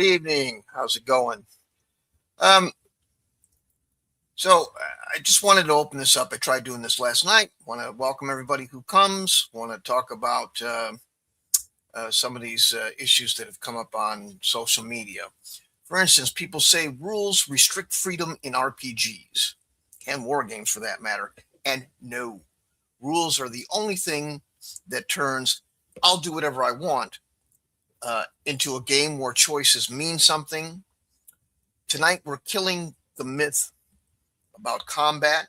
evening. How's it going? Um, I just wanted to open this up. I tried doing this last night. Want to welcome everybody who comes. Want to talk about some of these issues that have come up on social media. For instance, people say rules restrict freedom in RPGs and war games for that matter. And no, rules are the only thing that turns I'll do whatever I want into a game where choices mean something. Tonight, we're killing the myth about combat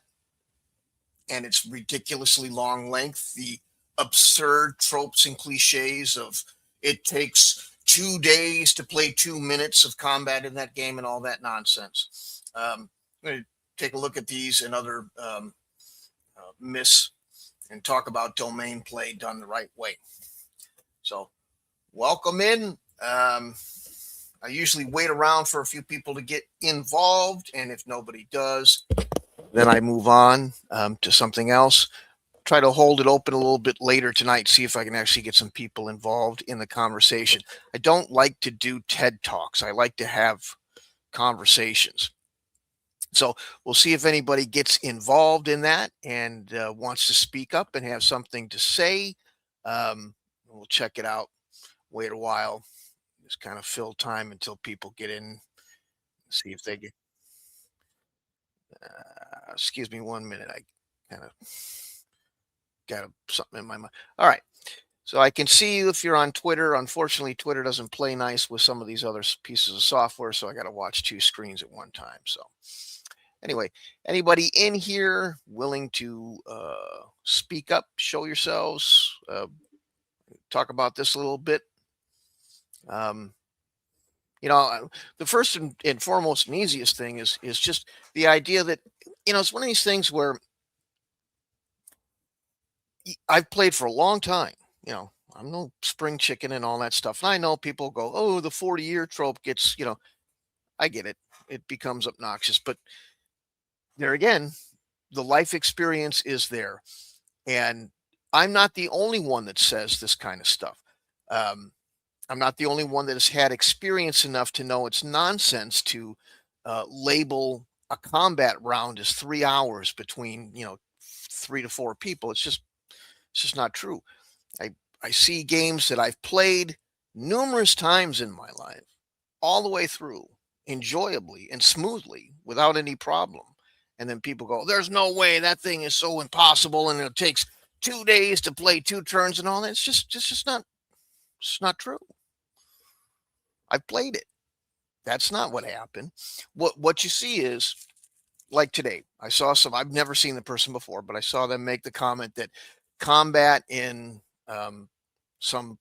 and its ridiculously long length, the absurd tropes and cliches of it takes 2 days to play 2 minutes of combat in that game and all that nonsense. I'm going to take a look at these and other myths and talk about domain play done the right way. So, welcome in. I usually wait around for a few people to get involved, and if nobody does, then I move on to something else. Try to hold it open a little bit later tonight, see if I can actually get some people involved in the conversation. I don't like to do TED Talks. I like to have conversations. So we'll see if anybody gets involved in that and wants to speak up and have something to say. We'll check it out, wait a while, just kind of fill time until people get in, see if they get. Excuse me 1 minute. I kind of got something in my mind. All right. So I can see you if you're on Twitter. Unfortunately, Twitter doesn't play nice with some of these other pieces of software, so I got to watch two screens at one time. So anyway, anybody in here willing to speak up, show yourselves, talk about this a little bit? The first and foremost and easiest thing is just the idea that, it's one of these things where I've played for a long time. I'm no spring chicken and all that stuff. And I know people go, oh, the 40-year trope gets, I get it. It becomes obnoxious. But there again, the life experience is there. And I'm not the only one that says this kind of stuff. I'm not the only one that has had experience enough to know it's nonsense to label a combat round as 3 hours between 3 to 4 people. It's just not true. I see games that I've played numerous times in my life, all the way through, enjoyably and smoothly, without any problem. And then people go, "There's no way, that thing is so impossible, and it takes 2 days to play 2 turns and all that." It's just not. It's not true. I've played it. That's not what happened. What you see is, like today, I saw some. I've never seen the person before, but I saw them make the comment that combat in some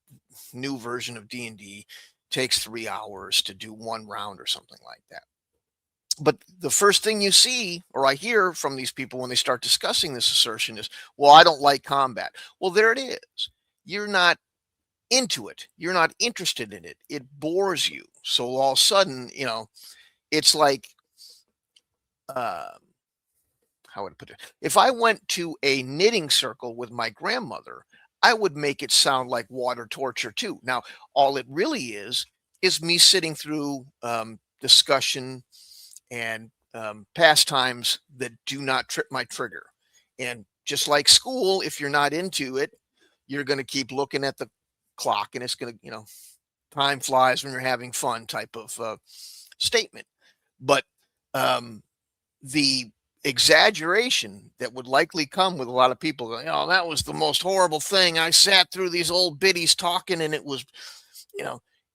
new version of D&D takes 3 hours to do one round or something like that. But the first thing you see, or I hear from these people when they start discussing this assertion is, well, I don't like combat. Well, there it is. You're not into it. You're not interested in it. It bores you. So all of a sudden, it's like, how would I put it? If I went to a knitting circle with my grandmother, I would make it sound like water torture too. Now, all it really is me sitting through discussion and pastimes that do not trip my trigger. And just like school, if you're not into it, you're going to keep looking at the clock, and it's going to, time flies when you're having fun type of statement. But the exaggeration that would likely come with a lot of people going, "Oh, that was the most horrible thing. I sat through these old biddies talking, and it was,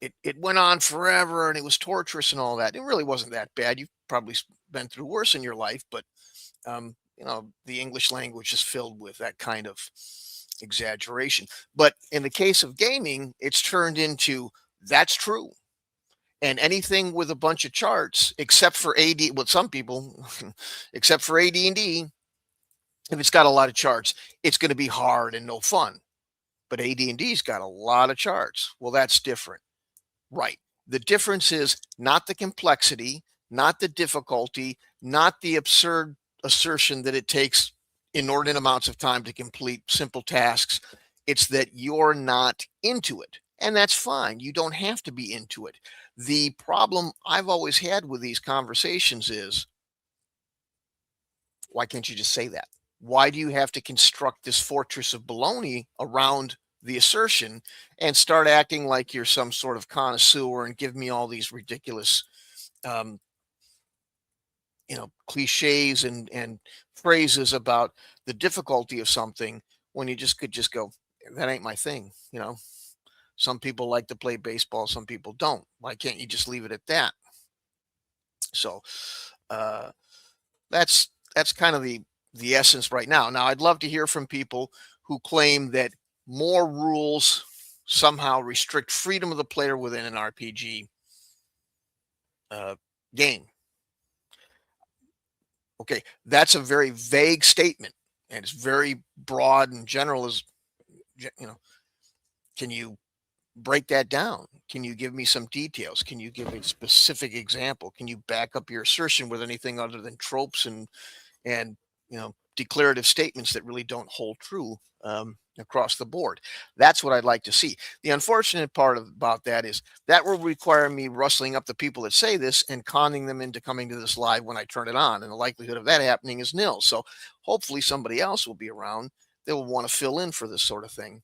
it went on forever, and it was torturous and all that." It really wasn't that bad. You've probably been through worse in your life, but the English language is filled with that kind of exaggeration. But in the case of gaming, it's turned into, that's true. And anything with a bunch of charts, except for AD, with some people, except for AD&D, if it's got a lot of charts, it's going to be hard and no fun. But AD&D's got a lot of charts. Well, that's different. Right. The difference is not the complexity, not the difficulty, not the absurd assertion that it takes inordinate amounts of time to complete simple tasks. It's that you're not into it. And that's fine. You don't have to be into it. The problem I've always had with these conversations is, why can't you just say that? Why do you have to construct this fortress of baloney around the assertion and start acting like you're some sort of connoisseur and give me all these ridiculous, um, cliches and phrases about the difficulty of something when you just could just go, that ain't my thing. Some people like to play baseball, some people don't. Why can't you just leave it at that? So uh, that's kind of the essence right now. Now, I'd love to hear from people who claim that more rules somehow restrict freedom of the player within an RPG uh, game. Okay, that's a very vague statement, and it's very broad and general. As can you break that down? Can you give me some details? Can you give a specific example? Can you back up your assertion with anything other than tropes and declarative statements that really don't hold true across the board? That's what I'd like to see. The unfortunate part about that is that will require me rustling up the people that say this and conning them into coming to this live when I turn it on, and the likelihood of that happening is nil. So hopefully somebody else will be around that will want to fill in for this sort of thing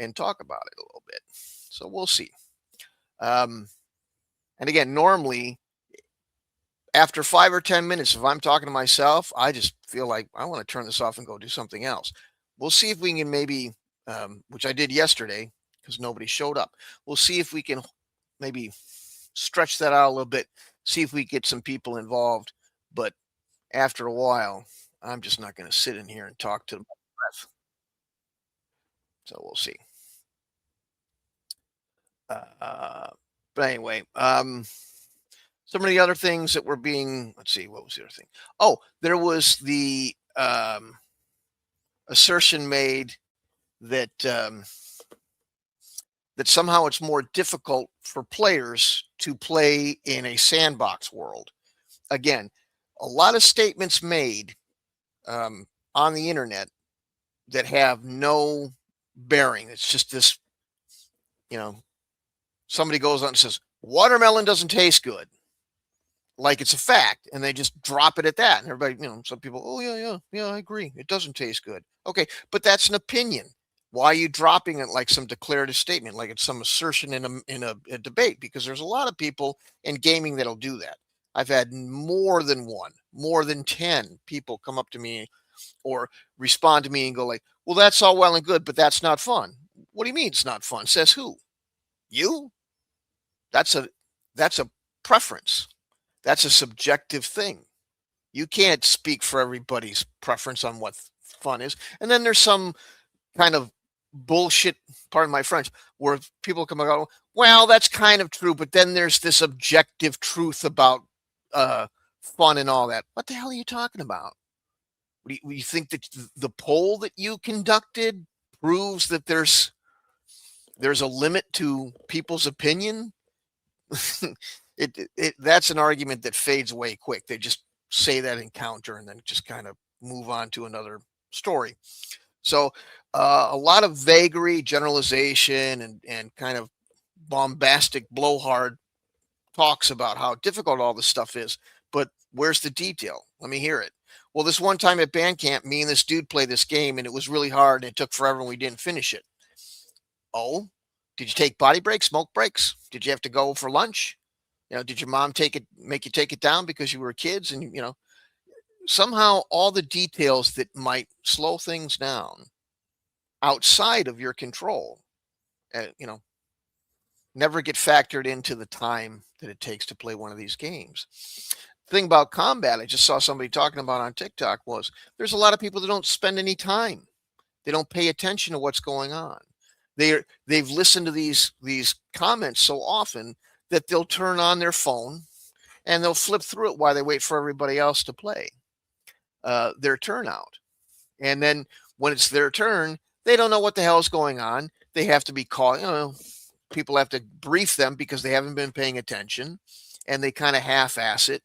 and talk about it a little bit. So we'll see. um, and again, normally after 5 or 10 minutes, if I'm talking to myself, I just feel like I want to turn this off and go do something else. We'll see if we can maybe, which I did yesterday because nobody showed up. We'll see if we can maybe stretch that out a little bit, see if we get some people involved. But after a while, I'm just not going to sit in here and talk to my breath. So we'll see. Uh, but anyway, some of the other things that were being, let's see, what was the other thing? Oh, there was the assertion made that that somehow it's more difficult for players to play in a sandbox world. Again, a lot of statements made on the internet that have no bearing. It's just this, you know, somebody goes on and says, watermelon doesn't taste good. Like it's a fact, and they just drop it at that. And everybody, some people, oh yeah, I agree. It doesn't taste good. Okay, but that's an opinion. Why are you dropping it like some declarative statement, like it's some assertion in a debate? Because there's a lot of people in gaming that'll do that. I've had more than one, more than 10 people come up to me or respond to me and go like, well, that's all well and good, but that's not fun. What do you mean it's not fun? Says who? You? That's a that's a preference. That's a subjective thing. You can't speak for everybody's preference on what fun is. And then there's some kind of bullshit, pardon my French, where people come and go, well, that's kind of true, but then there's this objective truth about fun and all that. What the hell are you talking about? You think that the poll that you conducted proves that there's a limit to people's opinion? That's an argument that fades away quick. They just say that encounter and then just kind of move on to another story. So a lot of vagary, generalization, and kind of bombastic blowhard talks about how difficult all this stuff is. But where's the detail? Let me hear it. Well, this one time at band camp, me and this dude played this game and it was really hard and it took forever and we didn't finish it. Oh, did you take body breaks, smoke breaks? Did you have to go for lunch? Did your mom make you take it down because you were kids? And, somehow all the details that might slow things down outside of your control, never get factored into the time that it takes to play one of these games. The thing about combat, I just saw somebody talking about on TikTok, was there's a lot of people that don't spend any time. They don't pay attention to what's going on. They've listened to these comments so often that they'll turn on their phone and they'll flip through it while they wait for everybody else to play their turn out. And then when it's their turn, they don't know what the hell is going on. They have to be called, people have to brief them because they haven't been paying attention and they kind of half-ass it,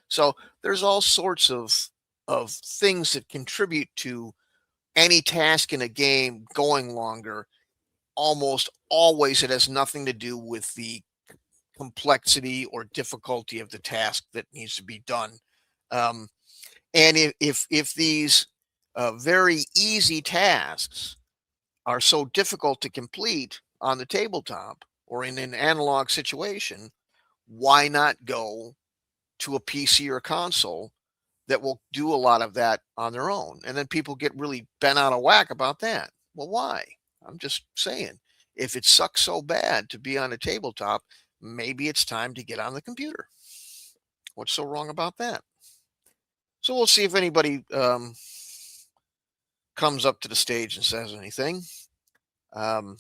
So there's all sorts of things that contribute to any task in a game going longer almost always it has nothing to do with the complexity or difficulty of the task that needs to be done. Um, and if these very easy tasks are so difficult to complete on the tabletop or in an analog situation, why not go to a PC or a console that will do a lot of that on their own? And then people get really bent out of whack about that. Well, why? I'm just saying, if it sucks so bad to be on a tabletop, maybe it's time to get on the computer. What's so wrong about that? So we'll see if anybody comes up to the stage and says anything. Um,